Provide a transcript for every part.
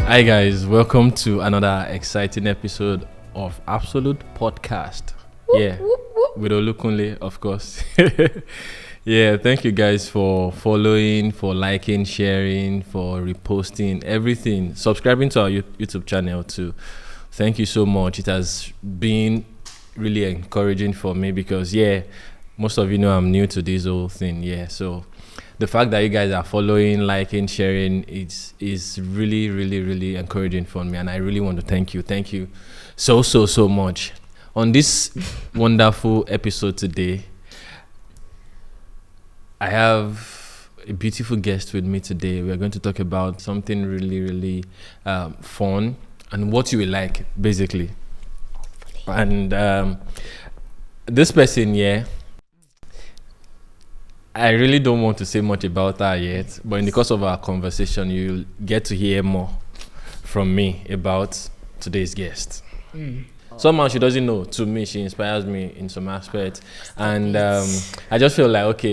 Hi guys, welcome to another exciting episode of Absolute Podcast. With Olukunle, of course. Thank you guys for following, for liking, sharing, for reposting, everything. Subscribing to our YouTube channel too. Thank you so much. It has been really encouraging for me because most of you know I'm new to this whole thing. So the fact that you guys are following, liking, sharing is really, really, really encouraging for me, and I really want to thank you. Thank you so much. On this wonderful episode today, I have a beautiful guest with me today. We are going to talk about something really, really fun and what you will like, basically. And this person, I really don't want to say much about her yet, but in the course of our conversation, you'll get to hear more from me about today's guest. Somehow she doesn't know. To me, she inspires me in some aspects, and I just feel like,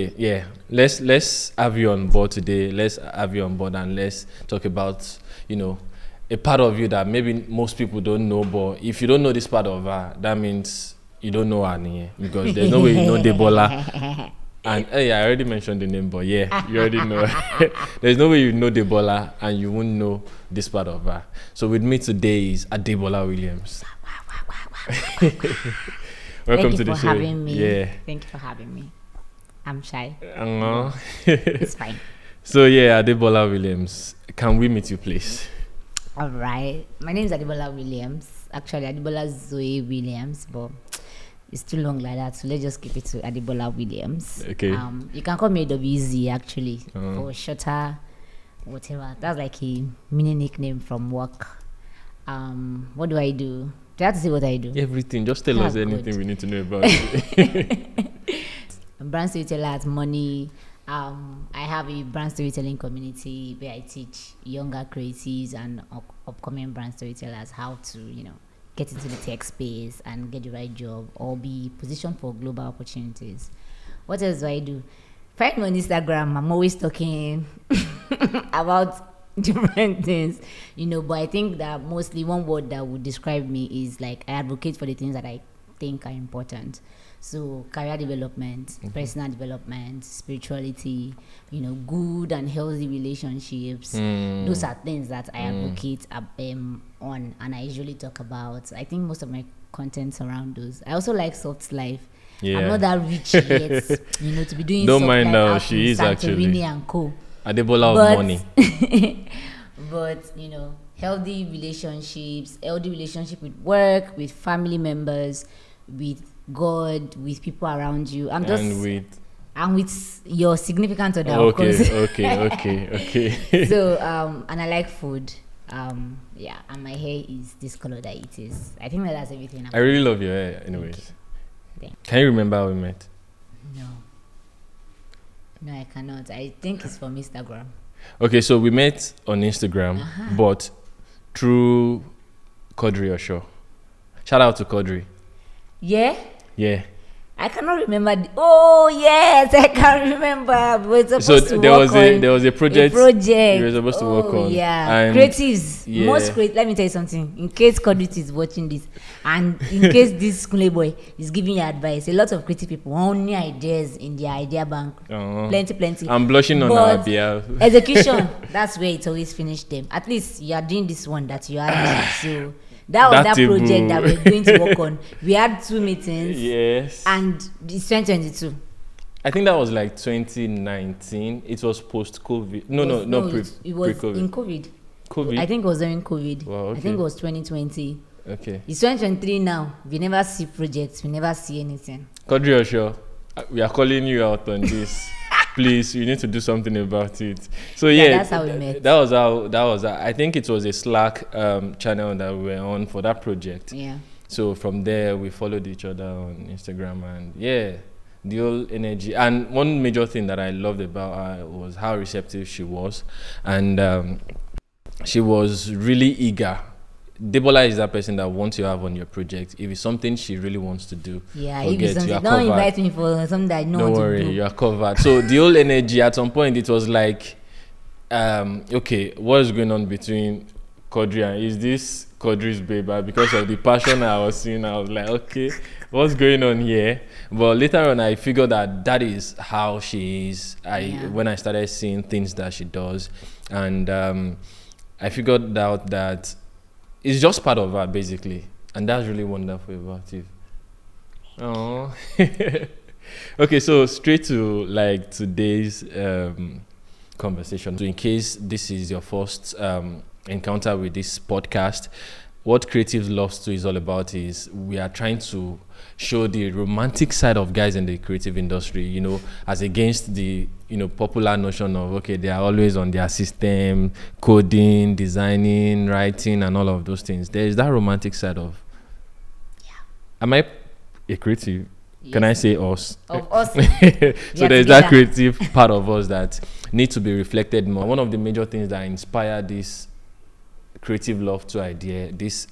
let's have you on board today. Let's have you on board, and let's talk about, a part of you that maybe most people don't know. But if you don't know this part of her, that means you don't know her, because there's no way you know Adebolalives. And I already mentioned the name, but you already know. There's no way you know Adebolalives and you won't know this part of her. So with me today is Adebolalives. Welcome to the show. Thank you for having me. Thank you for having me. I'm shy. It's fine. So Adebolalives, can we meet you, please? All right. My name is Adebolalives. Actually, Adebola Zoe Williams, but it's too long like that, so let's just keep it to Adebolalives. Okay. You can call me WZ actually, or shorter, whatever. That's like a mini nickname from work. What do I do? Do I have to say what I do? Everything. Just tell us anything we need to know about it. I'm brand storyteller at Money. I have a brand storytelling community where I teach younger creatives and upcoming brand storytellers how to, get into the tech space and get the right job or be positioned for global opportunities. What else do I do? Find me on Instagram. I'm always talking about different things, but I think that mostly one word that would describe me is like I advocate for the things that I think are important. So career development, personal development, spirituality, good and healthy relationships. Those are things that I advocate on, and I usually talk about. I think most of my content's around those. I also like soft life. I'm not that rich yet, to be doing Don't soft mind life now, she is actually and co. Adebola of money. But healthy relationships, with work, with family members, with God, with people around you. And with your significant other, of course. Okay. So and I like food. And my hair is this color that it is. I think that's everything. I really love your hair, anyways. Thank you. Can you remember how we met? No, I cannot. I think it's from Instagram. Okay, so we met on Instagram, but through Kodri Osho. Shout out to Kodri. Yeah. I cannot remember. Oh yes, I can remember. There was a project. You were supposed to work on. Yeah. Creatives. Most creative. Let me tell you something. In case Kodri is watching this, and in case this school boy is giving you advice, a lot of creative people only ideas in their idea bank. Plenty. I'm blushing on our behalf. Execution. That's where it's always finished them. At least you are doing this one that you are. So. That was that project that we're going to work on. We had 2 meetings. Yes. And it's 2022. I think that was like 2019. It was post-COVID. No, it was pre-COVID. In COVID. COVID? I think it was during COVID. Wow, okay. I think it was 2020. Okay. It's 2023 now. We never see projects. We never see anything. Kodri Osho, we are calling you out on this. Please, you need to do something about it. So that's how we met. That was how. I think it was a Slack channel that we were on for that project. Yeah. So from there we followed each other on Instagram, and the whole energy. And one major thing that I loved about her was how receptive she was, and she was really eager Debola is that person that wants you to have on your project. If it's something she really wants to do, if it's something, don't invite me for something that I know. Don't worry, you are covered. So the whole energy at some point, it was like, okay, what is going on between Quadri, is this Quadri's babe? But because of the passion I was seeing, I was like, okay, what's going on here? But later on, I figured that is how she is. When I started seeing things that she does, and I figured out that it's just part of her, basically. And that's really wonderful about it. Oh. Okay, so straight to like today's conversation. So in case this is your first encounter with this podcast, what Creative Loves To is all about is we are trying to show the romantic side of guys in the creative industry, you know, as against the, you know, popular notion of, okay, they are always on their system, coding, designing, writing, and all of those things. There is that romantic side of, am I a creative? Yes. Can I say us? Of us. So there's that creative part of us that needs to be reflected more. One of the major things that inspired this Creative Love To idea, this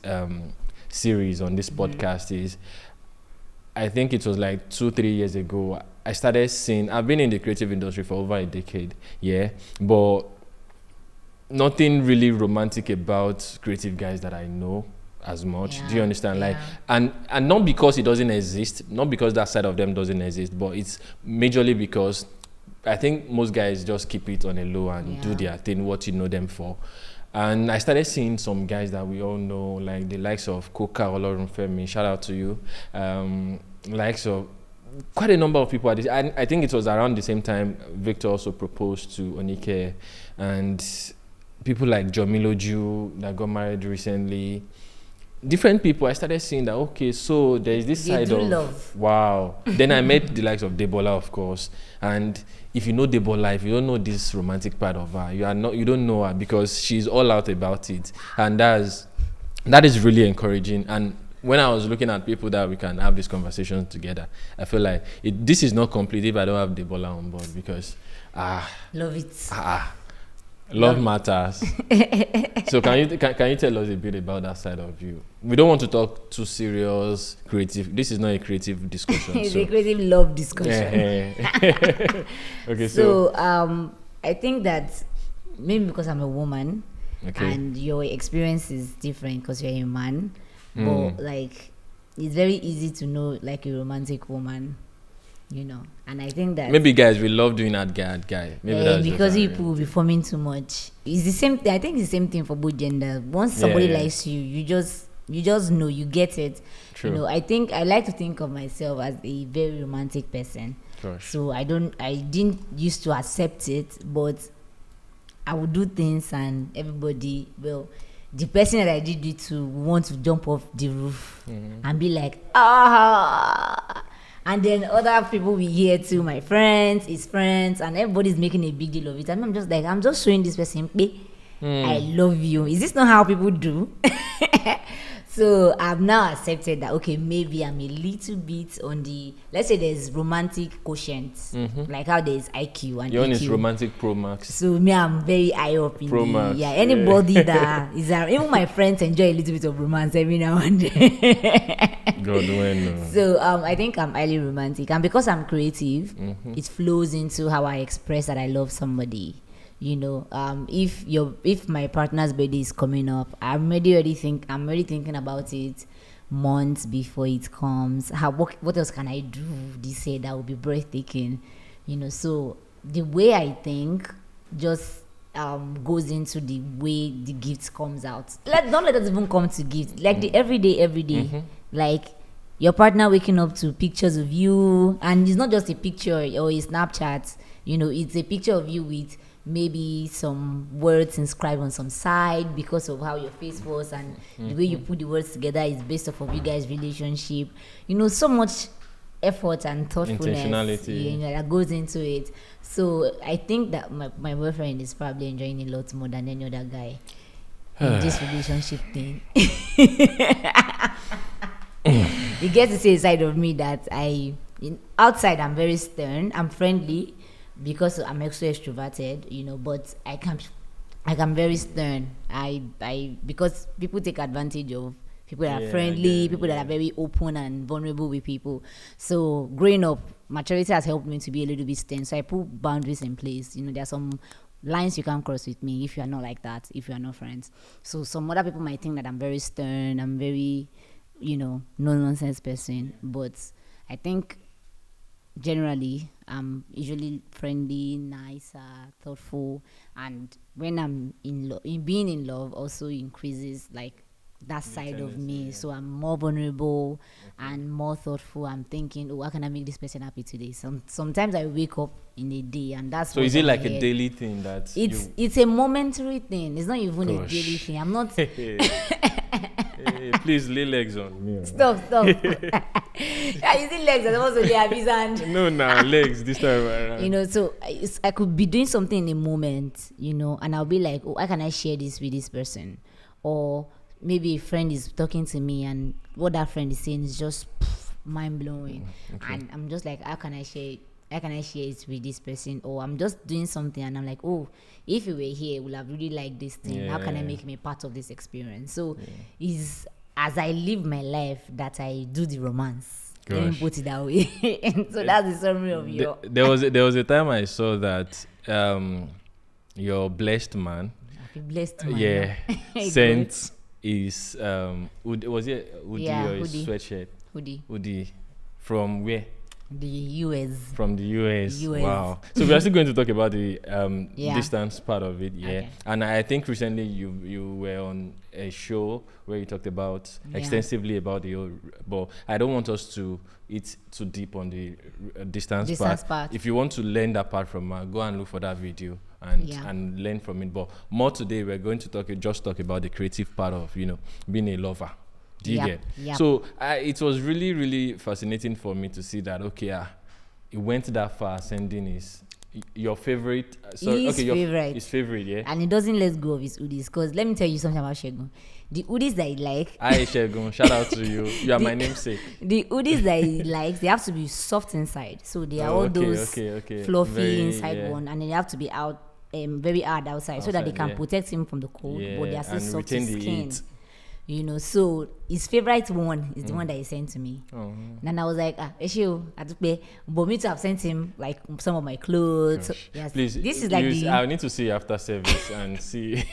series on this podcast is, I think it was like 2-3 years ago, I started seeing, I've been in the creative industry for over a decade, but nothing really romantic about creative guys that I know as much. Do you understand? Like, and not because it doesn't exist, not because that side of them doesn't exist, but it's majorly because I think most guys just keep it on a low and do their thing, what you know them for. And I started seeing some guys that we all know, like the likes of Koka Olorunfemi, shout out to you, likes of quite a number of people. I think it was around the same time Victor also proposed to Onike, and people like Jomiloju that got married recently. Different people, I started seeing that, okay, so there's this side of love. Wow. Then I met the likes of Debola, of course. And if you know Debola, if you don't know this romantic part of her, you don't know her because she's all out about it. And that is really encouraging. And when I was looking at people that we can have this conversation together, I feel like this is not complete if I don't have Debola on board because love it. Love matters. So can you tell us a bit about that side of you? We don't want to talk too serious, creative. This is not a creative discussion. It's a creative love discussion. Okay, so I think that maybe because I'm a woman and your experience is different because you're a man, but like it's very easy to know like a romantic woman. You know, and I think that maybe guys we love doing that guy. Maybe that's because people will be forming too much. It's the same. I think it's the same thing for both gender. Once somebody likes you, you just know, you get it. True. You know, I like to think of myself as a very romantic person. Gosh. So I didn't used to accept it, but I would do things and everybody the person that I did it to want to jump off the roof and be like, and then other people we hear too, my friends, his friends, and everybody's making a big deal of it. And I'm just like, I'm just showing this person, I love you. Is this not how people do? So I've now accepted that, okay, maybe I'm a little bit on the, let's say there's romantic quotient, like how there's IQ and Your EQ. own is romantic Pro Max. So me, I'm very high up in Pro Max. Anybody that is around, even my friends enjoy a little bit of romance every now and then. God, when, So I think I'm highly romantic, and because I'm creative, it flows into how I express that I love somebody. You know, if my partner's birthday is coming up, I'm already thinking about it months before it comes. What else can I do this year that will be breathtaking? You know, so the way I think just goes into the way the gifts comes out. Don't let us even come to gifts. Like the everyday. Like your partner waking up to pictures of you, and it's not just a picture or a Snapchat. You know, it's a picture of you with maybe some words inscribed on some side because of how your face was, and the way you put the words together is based off of you guys' relationship. You know, so much effort and thoughtfulness, intentionality, that goes into it. So I think that my boyfriend is probably enjoying a lot more than any other guy in this relationship thing. You get to see a side of me that outside I'm very stern, I'm friendly, because I'm also extroverted, you know, but I'm very stern. Because people take advantage of people that are friendly, people that are very open and vulnerable with people. So growing up, maturity has helped me to be a little bit stern. So I put boundaries in place. You know, there are some lines you can't cross with me if you are not like that, if you are not friends. So some other people might think that I'm very stern, I'm very, no nonsense person, but I think generally I'm usually friendly, nice, thoughtful, and when I'm in being in love also increases like that side of me. So I'm more vulnerable and more thoughtful. I'm thinking, how can I make this person happy today? Sometimes I wake up in a day and that's so is it like a daily thing that it's a momentary thing. It's not even a daily thing. I'm not Hey, please lay legs on me. Stop. Yeah, using legs as opposed to lay his hand. No, legs this time around. So I could be doing something in a moment, and I'll be like, how can I share this with this person? Or maybe a friend is talking to me and what that friend is saying is just mind blowing. Okay. And I'm just like, how can I share it with this person? Or I'm just doing something and I'm like, if you were here, we'll have really liked this thing. How can I make him a part of this experience? So it's as I live my life that I do the romance. Gosh. Let me put it that way. And so that's the summary of your. There was a time I saw that your blessed man. Blessed man. Sent his was it hoodie or his sweatshirt? Hoodie. From where? The US. From the US. Wow. So we are still going to talk about the distance part of it. Yeah. Okay. And I think recently you were on a show where you talked about extensively about but I don't want us to eat too deep on the distance part. If you want to learn that part from her, go and look for that video and learn from it. But more today, we're going to talk about the creative part of being a lover. Do you get? Yep. So it was really, really fascinating for me to see that. Okay, it went that far, sending your favorite. His favorite, yeah. And he doesn't let go of his hoodies. Because let me tell you something about Shegun. The hoodies that he like. Hi Shegun, shout out to you. You are my namesake. The hoodies that he likes, they have to be soft inside. So they are all those fluffy inside one, and they have to be out, very hard outside, so that they can protect him from the cold, but they are still soft to skin. So his favorite one is the one that he sent to me. And I was like, but me to have sent him like some of my clothes. Yes. Please, this is like I need to see after service and see.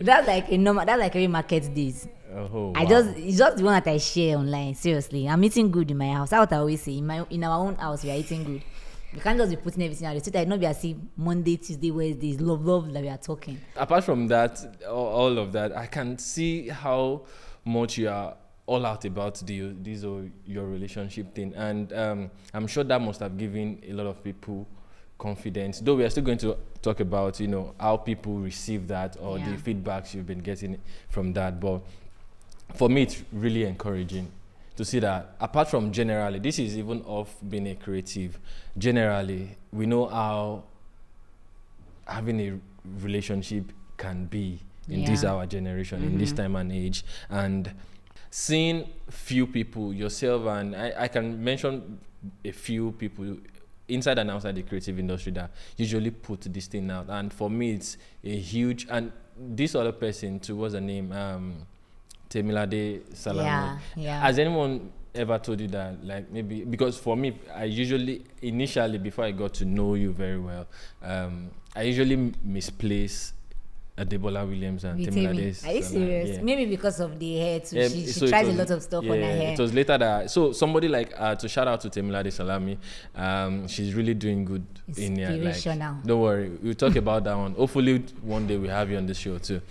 That's like every market days. Wow. It's just the one that I share online. Seriously, I'm eating good in my house. That's what I always say. In our own house, we are eating good. You can't just be putting everything out. So that not be as if Monday, Tuesday, Wednesday is love that we are talking. Apart from that, all of that, I can see how much you are all out about your relationship thing, and I'm sure that must have given a lot of people confidence. Though we are still going to talk about how people receive that or the feedbacks you've been getting from that. But for me, it's really encouraging to see that apart from generally, this is even off being a creative, generally, we know how having a relationship can be in this our generation, in this time and age. And seeing few people, yourself, and I can mention a few people inside and outside the creative industry that usually put this thing out. And for me, it's a huge, and this other person too, what's her name? Temilade Salami. Has anyone ever told you that, like, maybe, because for me, I usually, initially, before I got to know you very well, I usually misplace Adebolalives and Temilade Salami. Are you serious? Yeah. Maybe because of the hair too. She tries a lot of stuff on her hair. It was later that, so somebody like, to shout out to Temilade Salami, she's really doing good in here. Like, don't worry, we'll talk about that one. Hopefully one day we have you on the show too.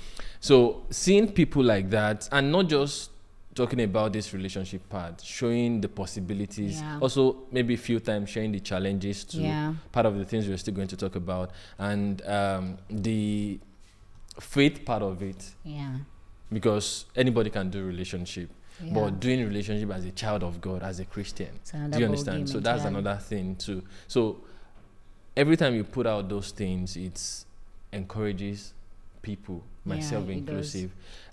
So seeing people like that, and not just talking about this relationship part, showing the possibilities, also maybe a few times sharing the challenges too, part of the things we're still going to talk about, and the faith part of it, because anybody can do relationship, but doing relationship as a child of God, as a Christian, do you understand? So that's another thing too. So every time you put out those things, it encourages people, myself inclusive.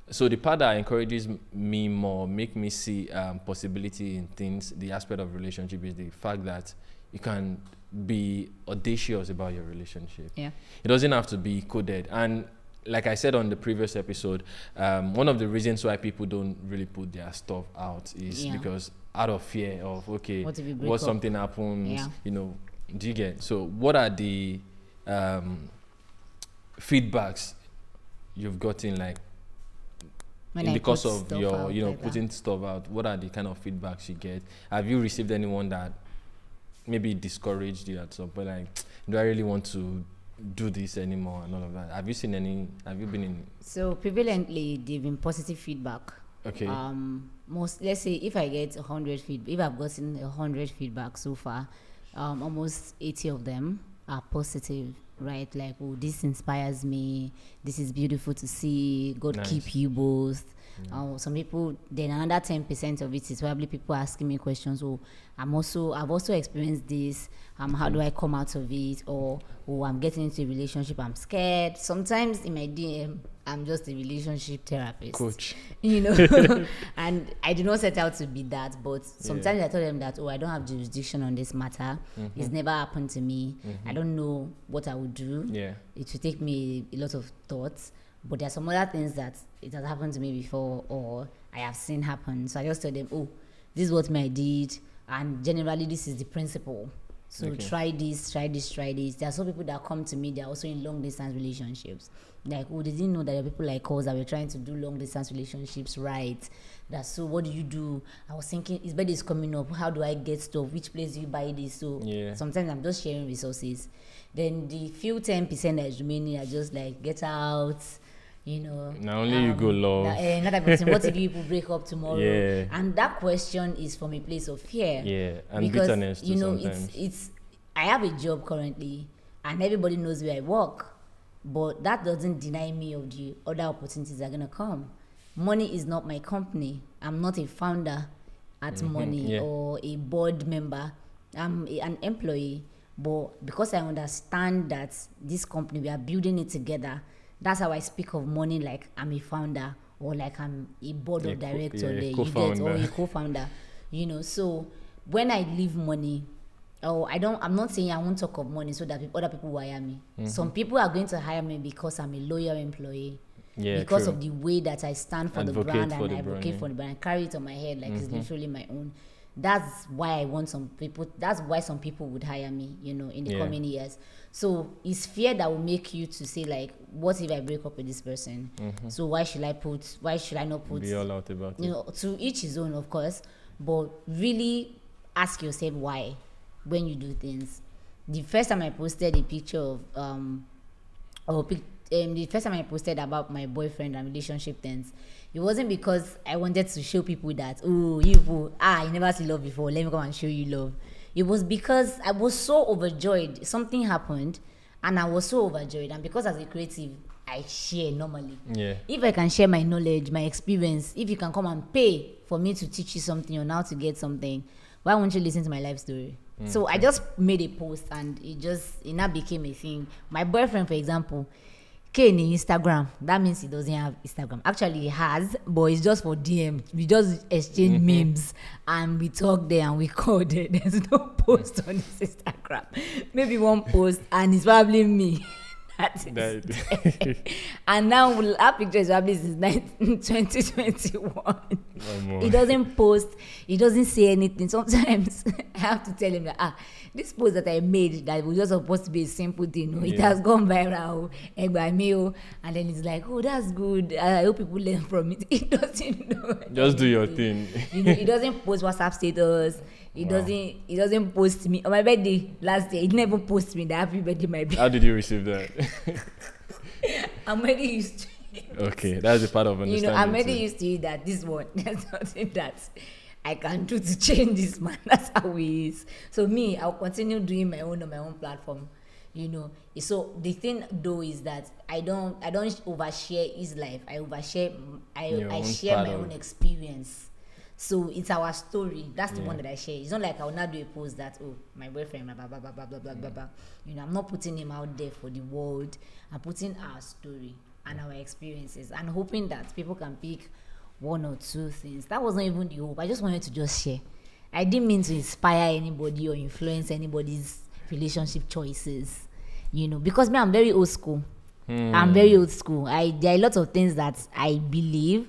So the part that encourages me more, make me see possibility in things, the aspect of relationship, is the fact that you can be audacious about your relationship. It doesn't have to be coded. And like I said on the previous episode, one of the reasons why people don't really put their stuff out is because out of fear of, what something happens, do you get? So what are the feedbacks you've gotten, like When in I the course put of stuff your, out like that. putting stuff out? What are the kind of feedbacks you get? Have you received anyone that maybe discouraged you at some point, like, do I really want to do this anymore and all of that? Have you seen any? Have you been in? So prevalently, they've been positive feedback. Okay. Let's say if I get 100 feedback, if I've gotten 100 feedback so far, almost 80 of them are positive, right? Like, oh, this inspires me. This is beautiful to see. God Nice. keep you both. Some people, then another 10% of it is probably people asking me questions. Oh, I've also experienced this. How do I come out of it? Or, oh, I'm getting into a relationship, I'm scared. Sometimes in my DM, I'm just a relationship therapist, Coach. And I do not set out to be that, but sometimes I tell them that, oh, I don't have jurisdiction on this matter. It's never happened to me. I don't know what I would do. Yeah. It will take me a lot of thoughts, but there are some other things that it has happened to me before or I have seen happen. So I just tell them, oh, this is what I did, and generally this is the principle. So try this. There are some people that come to me, they're also in long distance relationships. Like, oh, they didn't know that there are people like us that were trying to do long distance relationships, right? That's so what do you do? I was thinking, his birthday is coming up. How do I get stuff? Which place do you buy this? So sometimes I'm just sharing resources. Then the few 10% that is remaining are just like, get out, Now only you go love. Not everything. What if people break up tomorrow? Yeah. And that question is from a place of fear. Yeah, and because, bitterness too sometimes. it's I have a job currently, and everybody knows where I work, but that doesn't deny me of the other opportunities that are gonna come. Money is not my company. I'm not a founder at Money or a board member. I'm an employee, but because I understand that this company, we are building it together. That's how I speak of Money like I'm a founder or like I'm a board of director there. You get, or a co-founder. So when I leave Money, I'm not saying I won't talk of Money so that other people will hire me. Some people are going to hire me because I'm a loyal employee. Because of the way that I stand for the brand and I advocate for the brand. I carry it on my head like it's literally my own. That's why that's why some people would hire me, in the coming years. So it's fear that will make you to say, like, what if I break up with this person? So why should I not put, be all out about it? To each his own, of course, but really ask yourself why when you do things. The first time I posted a picture of the first time I posted about my boyfriend and relationship things, it wasn't because I wanted to show people that, oh, you never see love before, let me come and show you love. It was because I was so overjoyed. Something happened and I was so overjoyed. And because as a creative, I share normally. Yeah. If I can share my knowledge, my experience, if you can come and pay for me to teach you something on how to get something, why won't you listen to my life story? So I just made a post and it now became a thing. My boyfriend, for example, came in Instagram. That means he doesn't have Instagram. Actually, he has, but it's just for DM. We just exchange memes and we talk there and we call there. There's no post on his Instagram. Maybe one post and it's probably me. That is and now our picture is probably since 2021. He doesn't post. He doesn't say anything. Sometimes I have to tell him that this post that I made that was just supposed to be a simple thing. It has gone viral. And then it's like, oh, that's good. I hope people learn from it. He doesn't know. Just do your thing. He doesn't post WhatsApp status. He doesn't post me on my birthday last year. He never posted me the happy birthday my birthday. How did you receive that? I'm already used to it. Okay, that's a part of understanding. I'm already used to it that this one, there's nothing that I can do to change this man. That's how he is. So me, I'll continue doing my own on my own platform. So the thing though is that I don't overshare his life. I share my own experience. So it's our story. That's the one that I share. It's not like I will not do a post that, oh, my boyfriend, blah, blah, blah, blah, blah, blah, blah, blah. I'm not putting him out there for the world. I'm putting our story and our experiences and hoping that people can pick one or two things. That wasn't even the hope. I just wanted to just share. I didn't mean to inspire anybody or influence anybody's relationship choices, because me, I'm very old school. I'm very old school. There are lots of things that I believe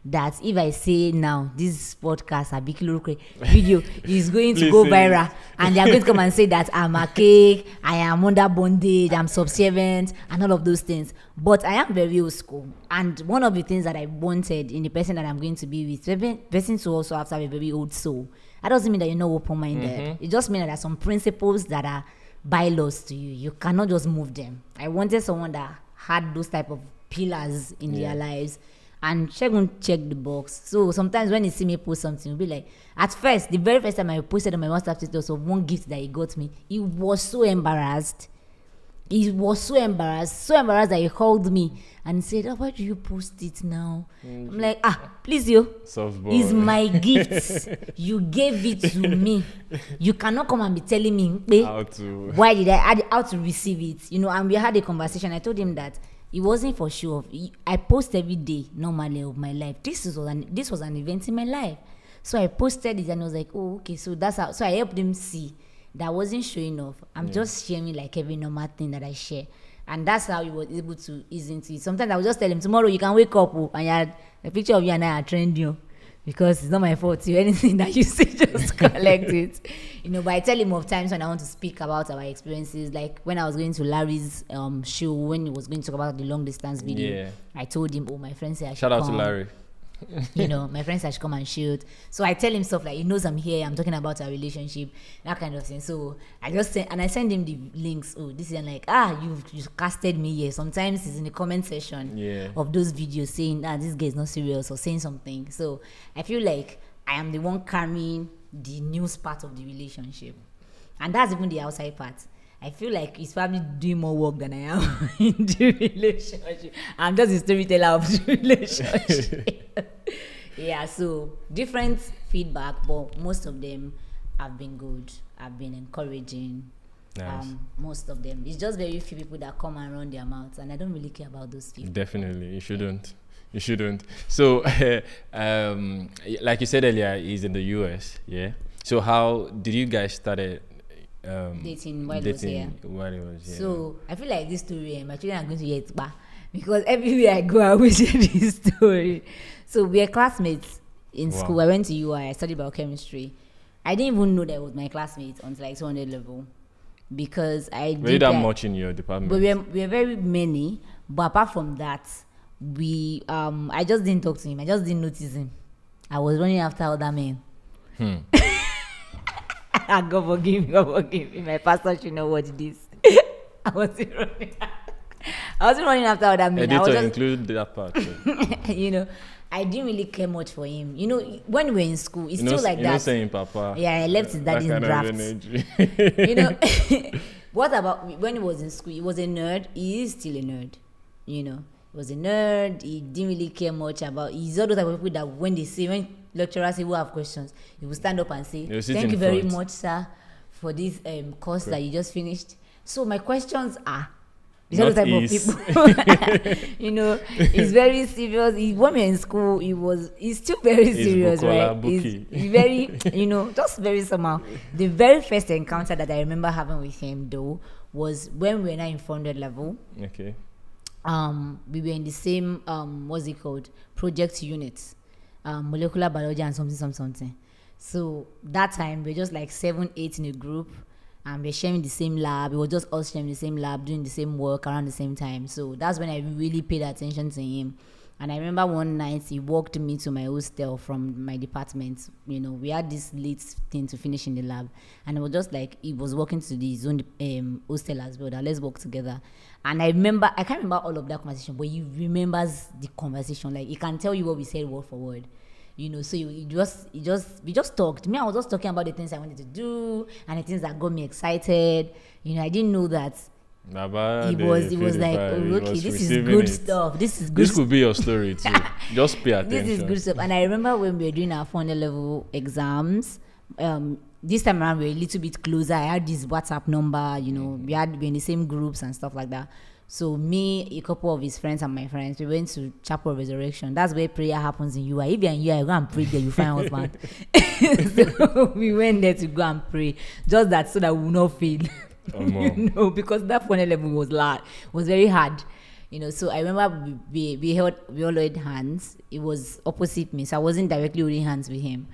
that if I say now this podcast, a big video is going to go say viral, and they are going to come and say that I'm a cake, I am under bondage, I'm subservient, and all of those things. But I am very old school, and one of the things that I wanted in the person that I'm going to be with, person to also have to have a very old soul. That doesn't mean that you're not open-minded. It just means that there are some principles that are bylaws to you. You cannot just move them. I wanted someone that had those type of pillars in their lives. And Shegun check the box. So sometimes when you see me post something, you'll be like, at first, the very first time I posted on my WhatsApp status of one gift that he got me, he was so embarrassed. He was so embarrassed that he called me and said, why do you post it now? I'm like, please you. It's my gift. You gave it to me. You cannot come and be telling me how to receive it. And we had a conversation. I told him that it wasn't for sure. I post every day normally of my life. This was an event in my life. So I posted it and I was like, okay, so that's how. So I helped him see that I wasn't showing off. I'm just sharing like every normal thing that I share. And that's how he was able to ease into it. Sometimes I would just tell him, tomorrow you can wake up and you had a picture of you and I are trending. Because it's not my fault. Anything that you say, just collect it. But I tell him of times when I want to speak about our experiences, like when I was going to Larry's show, when he was going to talk about the long distance video, I told him, my friend said I should Shout out to Larry. My friends said I should come and shoot. So I tell him stuff like, he knows I'm here, I'm talking about our relationship, that kind of thing. So I just send him the links. This is like, you've casted me here. Sometimes it's in the comment section of those videos saying, this guy is not serious, or saying something. So I feel like I am the one carrying the news part of the relationship. And that's even the outside part. I feel like he's probably doing more work than I am in the relationship. I'm just a storyteller of the relationship. So different feedback, but most of them have been good. Have been encouraging. Nice. Most of them. It's just very few people that come and run their mouths, and I don't really care about those people. Definitely, you shouldn't. You shouldn't. So, like you said earlier, he's in the US. Yeah. So how did you guys started? Dating while he was here. So I feel like this story, my children are going to hear it back, because everywhere I go, I always hear this story. So we are classmates in school. I went to UI. I studied biochemistry. I didn't even know that was my classmates until like 200 level, because were you that much in your department? But we are very many. But apart from that, I just didn't talk to him. I just didn't notice him. I was running after other men. God forgive me. My pastor should know what it is. I wasn't running after other men. Editor, include that part. I didn't really care much for him. When we were in school, it's still like that. You're saying Papa. Yeah, I left his daddy's draft. What about when he was in school? He was a nerd. He is still a nerd. He was a nerd. He didn't really care much about. He's all those type of people that when lecturers will have questions, he will stand up and say, "Thank you very much, sir, for this course that you just finished." So my questions are, these are the type of people. He's very serious. When we were in school, he's still very serious, right? He's very, just very somehow. The very first encounter that I remember having with him, though, was when we were not in 400 level. Okay. We were in the same what's it called, project units. Molecular biology and something. So that time we're just like 7-8 in a group, and we're sharing the same lab. It was just us sharing the same lab, doing the same work around the same time. So that's when I really paid attention to him. And I remember one night he walked me to my hostel from my department. We had this late thing to finish in the lab, and it was just like he was walking to the zone hostel as well. That let's work together. And I can't remember all of that conversation, but he remembers the conversation. Like he can tell you what we said word for word. So we just talked. Me, I was just talking about the things I wanted to do and the things that got me excited. I didn't know that. He was like, okay, this is good stuff. This could be your story too. Just pay attention. This is good stuff. And I remember when we were doing our 400 level exams, this time around we were a little bit closer. I had this WhatsApp number, we had been in the same groups and stuff like that. So me, a couple of his friends and my friends, we went to Chapel of Resurrection. That's where prayer happens in UI. If you're in UI, go and pray there, you find husband. So we went there to go and pray. Just that so that we will not fail. Because that 400 level was very hard. So I remember we all held hands. It was opposite me, so I wasn't directly holding hands with him,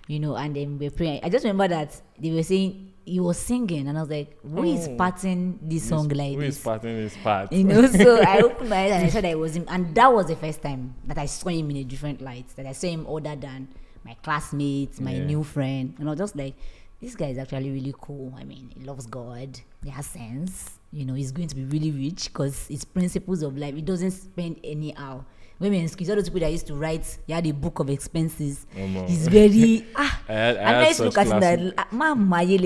and then we were praying. I just remember that they were saying he was singing, and I was like, who is parting this song like who this? Who is parting this part? So I opened my eyes and I saw that it was him, and that was the first time that I saw him in a different light, that I saw him older than my classmates, my new friend, and I was just like, this guy is actually really cool. I mean, he loves God, he has sense, he's going to be really rich because his principles of life, he doesn't spend anyhow. When we were in school, all those people that used to write, he had a book of expenses. He's very I used to look at him that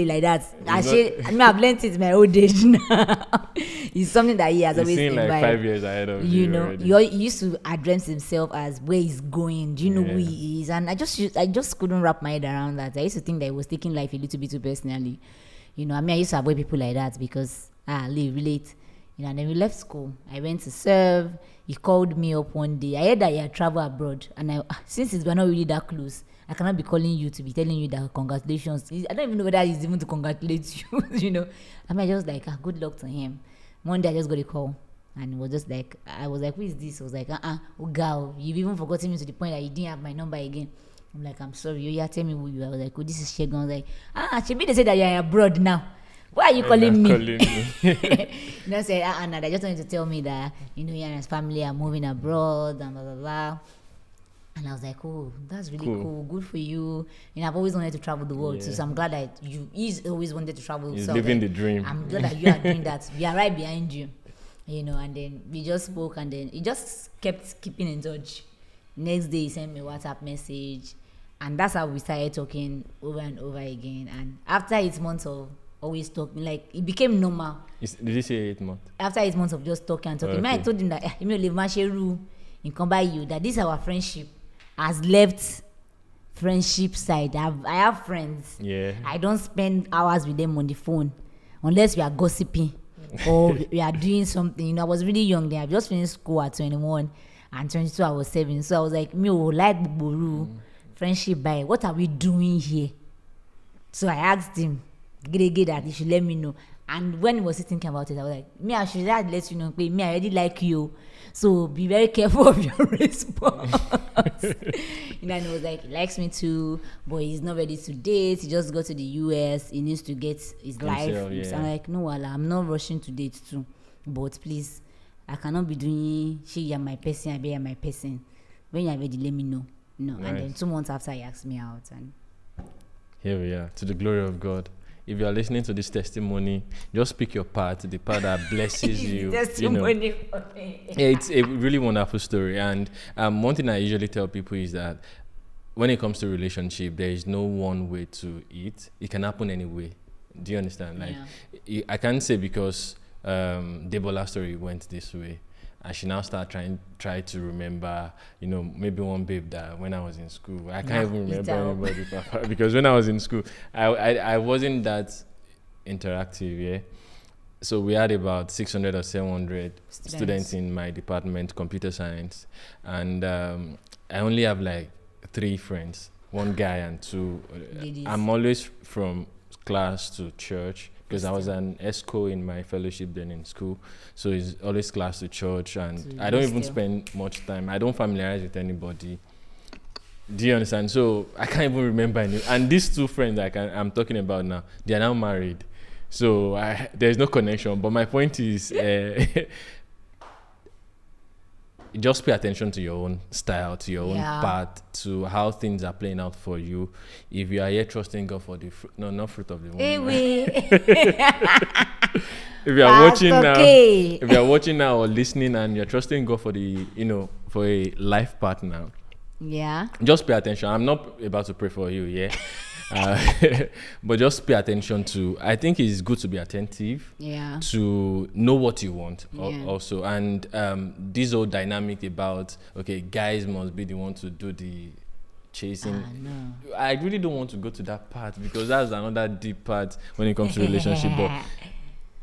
like that. I've learned it in my old age now. It's something that he has always been like 5 years ahead of you. He used to address himself as where he's going. Do you know who he is? And I just couldn't wrap my head around that. I used to think that he was taking life a little bit too personally. I used to avoid people like that because relate. And then we left school. I went to serve. He called me up one day. I heard that he had traveled abroad, and since we're not really that close, I cannot be calling you to be telling you that congratulations. I don't even know whether he's even to congratulate you. I just like, good luck to him. One day I just got a call, and it was just like, I was like, who is this? I was like, oh girl, you've even forgotten me to the point that you didn't have my number again. I'm like, I'm sorry, you tell me who you are. I was like, oh, this is Shegun. I was like, Shebi, they said that you're abroad now. Why are you calling me? Say, no, they just wanted to tell me that, he and his family are moving abroad and blah, blah, blah. And I was like, oh, that's really cool. Good for you. I've always wanted to travel the world. So I'm glad that he's always wanted to travel. He's living the dream. I'm glad that you are doing that. We are right behind you. And then we just spoke, and then he just kept keeping in touch. Next day, he sent me a WhatsApp message. And that's how we started talking over and over again. And after 8 months of always talking, like, it became normal. Did you say 8 months? After 8 months of just talking and talking, I told him that in come by you, that this our friendship has left friendship side. I have friends. Yeah. I don't spend hours with them on the phone unless we are gossiping or we are doing something. I was really young then. I just finished school at 21, and 22 I was 7. So I was like, like Buru, friendship by what are we doing here? So I asked him that he should let me know. And when he was thinking about it, I was like, I should let you know, I already like you, so be very careful of your response. And he was like, he likes me too, but he's not ready to date. He just got to the US. He needs to get his life. So I'm like, no, I'm not rushing to date too, but please, I cannot be doing you're my person, I be my person. When you're ready, let me know. Nice. And then 2 months after, he asked me out, and here we are, to the glory of God. If you are listening to this testimony, just pick your part, the part that blesses you. Testimony for me. Yeah, it's a really wonderful story. And one thing I usually tell people is that when it comes to relationship, there is no one way to it. It can happen anyway. Do you understand? Like, I can't say because Adebola's story went this way, I should now start try to remember, maybe one babe that when I was in school, I can't even remember anybody, because when I was in school, I wasn't that interactive, yeah. So we had about 600 or 700 students in my department, computer science, and I only have like 3 friends, 1 guy and 2 ladies. I'm always from class to church, because I was an ESCO in my fellowship then in school. So it's always class to church, and I don't even spend much time. I don't familiarize with anybody. Do you understand? So I can't even remember any. And these 2 friends I'm talking about now, they are now married. So there's no connection. But my point is, just pay attention to your own style, to your own path, to how things are playing out for you. If you are here trusting God for the fruit, not fruit of the womb. If you are if you are watching now or listening and you're trusting God for the, for a life partner, just pay attention. I'm not about to pray for you, but just pay attention to, I think it's good to be attentive, to know what you want also. And this whole dynamic about, guys must be the one to do the chasing. No. I really don't want to go to that part, because that's another deep part when it comes to relationship. But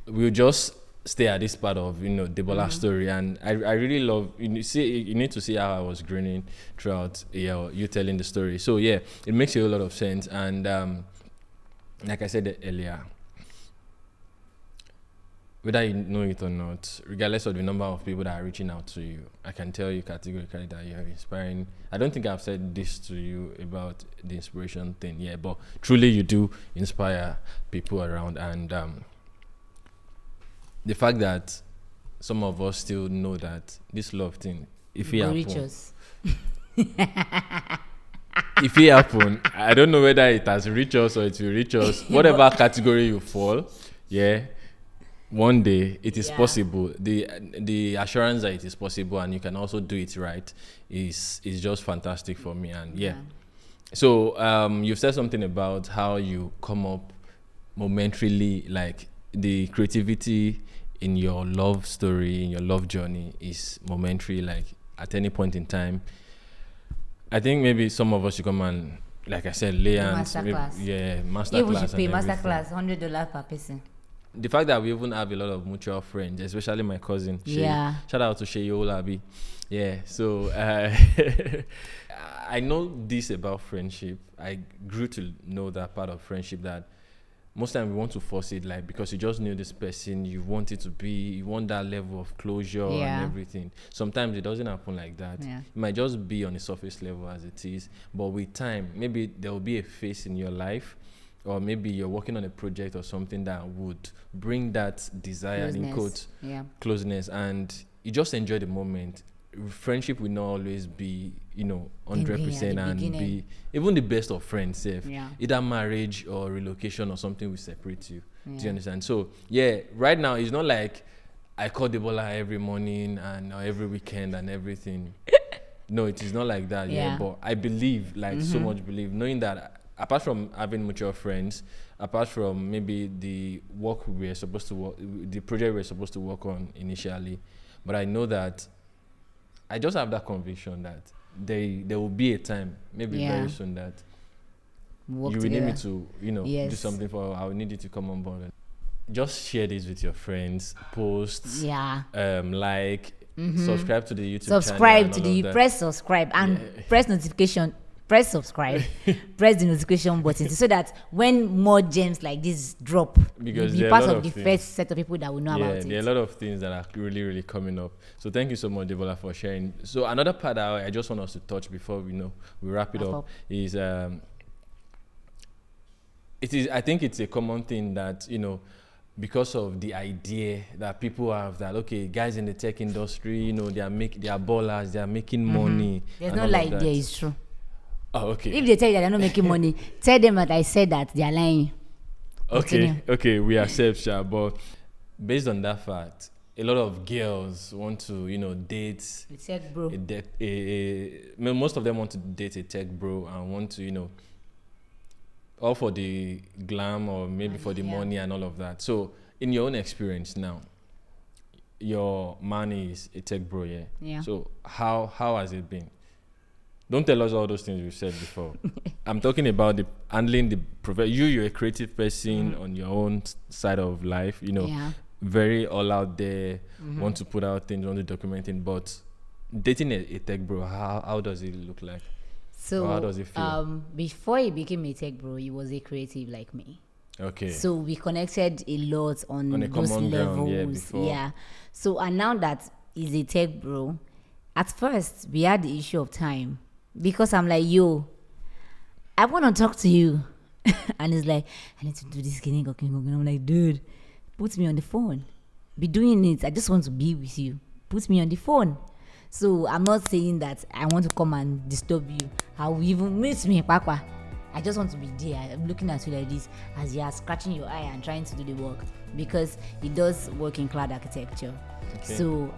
we'll just stay at this part of Adebola's story, and I really love you need to see how I was grinning throughout you telling the story. So it makes a lot of sense. And like I said earlier, whether you know it or not, regardless of the number of people that are reaching out to you, I can tell you categorically that you're inspiring. I don't think I've said this to you about the inspiration thing yet, but truly you do inspire people around. And the fact that some of us still know that this love thing, if it happens, if it happen, I don't know whether it has reached us or it will reach us. Whatever category you fall, yeah, one day it is possible. The assurance that it is possible and you can also do it right is just fantastic for me. And so you've said something about how you come up momentarily, like the creativity in your love story, in your love journey is momentary, like at any point in time. I think maybe some of us should come and, like I said, lay hands. Masterclass. Masterclass. Yeah, we should pay masterclass, $100 per person. The fact that we even have a lot of mutual friends, especially my cousin. Yeah. Shout out to Sheyi Olabi. Yeah. So I know this about friendship. I grew to know that part of friendship that most times we want to force it, like because you just knew this person, you want it to be, you want that level of closure and everything. Sometimes it doesn't happen like that. Yeah. It might just be on the surface level as it is, but with time, maybe there will be a phase in your life, or maybe you're working on a project or something that would bring that desire, in quotes, closeness, and you just enjoy the moment. Friendship will not always be, 100% and be even the best of friends safe. Either marriage or relocation or something will separate you. Do you understand? So right now it's not like I call Debola every morning and every weekend and everything. No, it is not like that. But I believe, so much believe, knowing that apart from having mutual friends, apart from maybe the work we're supposed to work, the project we're supposed to work on initially, but I know that I just have that conviction that there will be a time, maybe very soon, that Work you will together. need me to do something for. I will need you to come on board. Just share this with your friends. Post. Like. Subscribe to the YouTube channel. Subscribe to the press subscribe and press notification. Press subscribe. Press the notification button so that when more gems like this drop, because you'll be part of the first set of people that will know about it. There are a lot of things that are really, really coming up. So thank you so much, Debola, for sharing. So another part that I just want us to touch before we wrap it up is I think it's a common thing that because of the idea that people have that guys in the tech industry, they are ballers, they are making money. There's no lie there, it's true. Oh, okay. If they tell you that they're not making money, tell them that I said that they are lying. Okay, we accept, but based on that fact, a lot of girls want to, date a tech bro. Most of them want to date a tech bro and want to, all for the glam or maybe for the money and all of that. So, in your own experience now, your man is a tech bro, Yeah. So, how has it been? Don't tell us all those things you said before. I'm talking about handling the you're a creative person on your own side of life, very all out there, want to put out things, want to document it, but dating a tech bro, how does it look like? So how does it feel? Before he became a tech bro, he was a creative like me. Okay. So we connected a lot on a those common levels. ground, So and now that he's a tech bro, at first we had the issue of time. Because I'm like, I want to talk to you. And he's like, I need to do this. I'm like, dude, put me on the phone. Be doing it. I just want to be with you. Put me on the phone. So I'm not saying that I want to come and disturb you. I will even miss me, Papa. I just want to be there. I'm looking at you like this as you are scratching your eye and trying to do the work. Because he does work in cloud architecture. Okay. So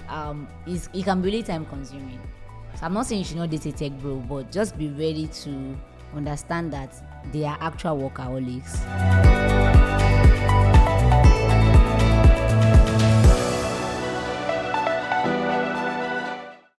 it can be really time consuming. So I'm not saying you should not date a tech bro, but just be ready to understand that they are actual workaholics.